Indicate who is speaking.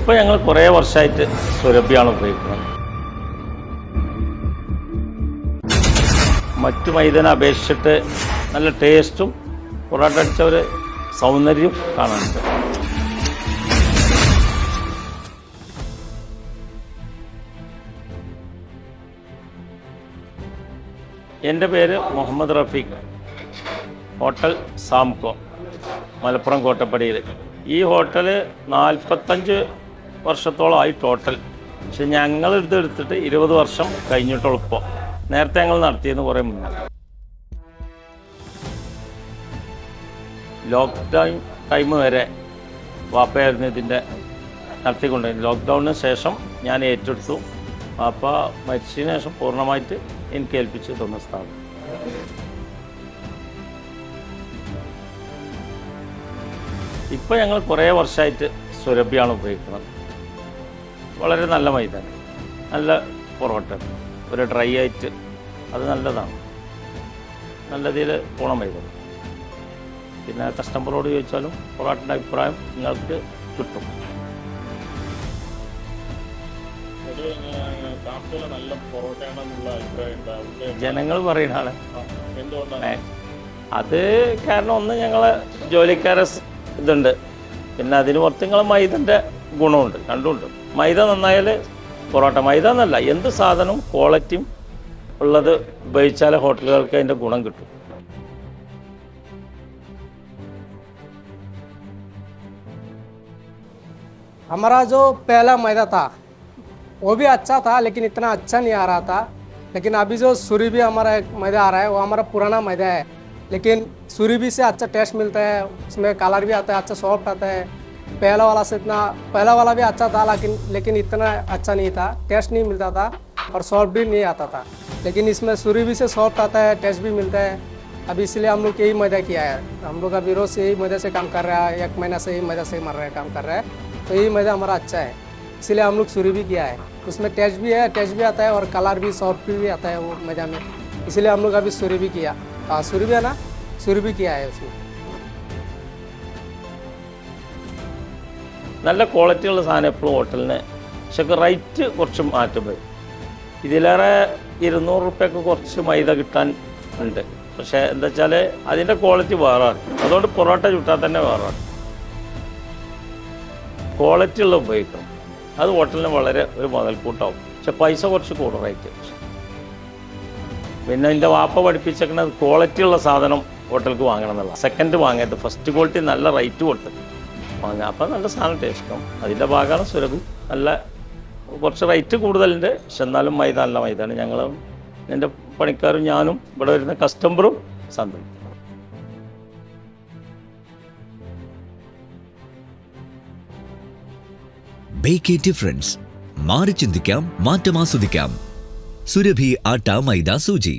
Speaker 1: ഇപ്പോൾ ഞങ്ങൾ കുറേ വർഷമായിട്ട് സുരഭിയാണ് ഉപയോഗിക്കുന്നത്. മറ്റു മൈദനെ അപേക്ഷിച്ചിട്ട് നല്ല ടേസ്റ്റും പൊറോട്ട അടിച്ച ഒരു സൗന്ദര്യവും കാണാനുണ്ട്. എൻ്റെ പേര് മുഹമ്മദ് റഫീഖ്, ഹോട്ടൽ സാംകോ, മലപ്പുറം കോട്ടപ്പടിയിൽ. ഈ ഹോട്ടൽ 45 വർഷത്തോളമായി ടോട്ടൽ. പക്ഷെ ഞങ്ങളിത് എടുത്തിട്ട് 20 വർഷം കഴിഞ്ഞിട്ടുള്ളൂ. ഇപ്പോൾ നേരത്തെ ഞങ്ങൾ നടത്തിയെന്ന് കുറേ മുന്നേ. ലോക്ക്ഡൗൺ ടൈം വരെ വാപ്പയായിരുന്നു ഇതിൻ്റെ നടത്തിക്കൊണ്ടിരുന്നത്. ലോക്ക്ഡൗണിന് ശേഷം ഞാൻ ഏറ്റെടുത്തു. വാപ്പ മരിച്ചതിന് ശേഷം പൂർണ്ണമായിട്ട് എനിക്ക് ഏൽപ്പിച്ച് തന്ന സ്ഥാപനം. ഇപ്പോൾ ഞങ്ങൾ കുറേ വർഷമായിട്ട് സുരഭിയാണ് ഉപയോഗിക്കുന്നത്. വളരെ നല്ല മൈദാണ്, നല്ല പൊറോട്ട, ഒരു ഡ്രൈ ആയിട്ട് അത് നല്ലതാണ്. നല്ല രീതിയിൽ പോണ മൈദാണ്. പിന്നെ കസ്റ്റമറോട് ചോദിച്ചാലും പൊറോട്ടയുടെ അഭിപ്രായം നിങ്ങൾക്ക് കിട്ടും. ജനങ്ങൾ പറയുന്ന ആളെ അത് കാരണം ഒന്ന് ഞങ്ങളെ ജോലിക്കാരെ ഇതുണ്ട്, പിന്നെ അതിന് പുറത്ത് നിങ്ങളെ മൈദൻ്റെ ഗുണമുണ്ട്, രണ്ടുമുണ്ട്. മൈദ നന്നായാൽ പൊറോട്ട, മൈദ എന്നല്ല എന്ത് സാധനവും ക്വാളിറ്റിയും ഉള്ളത് ഉപയോഗിച്ചാൽ ഹോട്ടലുകൾക്ക് അതിൻ്റെ ഗുണം കിട്ടും.
Speaker 2: हमारा जो पहला मैदा था वो भी अच्छा था, लेकिन इतना अच्छा नहीं आ रहा था. लेकिन अभी जो सुरभि हमारा एक मैदा आ रहा है वो हमारा पुराना मैदा है, लेकिन सुरभि से अच्छा टेस्ट मिलता है, उसमें कलर भी आता है, अच्छा सॉफ्ट आता है. पहला वाला से इतना, पहला वाला भी अच्छा था लेकिन इतना अच्छा नहीं था, टेस्ट नहीं मिलता था और सॉफ्ट भी नहीं आता था. लेकिन इसमें सुरभि से सॉफ्ट आता है, टेस्ट भी मिलता है. अभी इसलिए हम लोग यही मैदा किया है. हम लोग अभी रोज़ से यही मैदा से काम कर रहा है, 1 महीना से यही मैदा से काम कर रहा है. तो यही मैदा हमारा अच्छा है, इसलिए हम लोग सुरभि किया है. उसमें टेस्ट भी है, टेस्ट भी आता है और कलर भी सॉफ्ट भी आता है वो मैदा में, इसलिए हम लोग अभी सुरभि किया. हाँ सुरभि है ना, सुरभि किया है उसमें.
Speaker 1: നല്ല ക്വാളിറ്റിയുള്ള സാധനം എപ്പോഴും ഹോട്ടലിന്. പക്ഷേ റേറ്റ് കുറച്ച് മാറ്റം വരും. ഇതിലേറെ 200 റുപ്യക്ക് കുറച്ച് മൈദ കിട്ടാൻ ഉണ്ട്. പക്ഷേ എന്താ വെച്ചാൽ അതിൻ്റെ ക്വാളിറ്റി വേറെയാണ്. അതുകൊണ്ട് പൊറോട്ട ചുട്ടാൽ തന്നെ വേറെയാണ്. ക്വാളിറ്റി ഉള്ള ഉപയോഗിക്കണം, അത് ഹോട്ടലിന് വളരെ ഒരു മുതൽക്കൂട്ടാവും. പക്ഷെ പൈസ കുറച്ച് കൂടുതലായിട്ട്. പിന്നെ എൻ്റെ വാപ്പ പഠിപ്പിച്ചേക്കുന്നത് ക്വാളിറ്റി ഉള്ള സാധനം ഹോട്ടലിലേക്ക് വാങ്ങണം എന്നുള്ള. സെക്കൻഡ് വാങ്ങരുത്, ഫസ്റ്റ് ക്വാളിറ്റി നല്ല റേറ്റ് കൊടുത്ത് വാങ്ങുക. അപ്പോൾ നല്ല സാധനം ടേസ്റ്റും. അതിൻ്റെ ഭാഗമാണ് സുരഭി. നല്ല കുറച്ച് റേറ്റ് കൂടുതലുണ്ട്, പക്ഷെ എന്നാലും മൈദ നല്ല മൈദാണ്. ഞങ്ങളും എൻ്റെ പണിക്കാരും ഞാനും ഇവിടെ വരുന്ന കസ്റ്റമറും സന്തോഷം.
Speaker 3: Bake a difference. മാറി ചിന്തിക്കാം, മാറ്റം ആസ്വദിക്കാം. സുരഭി ആട്ട മൈദ സൂചി.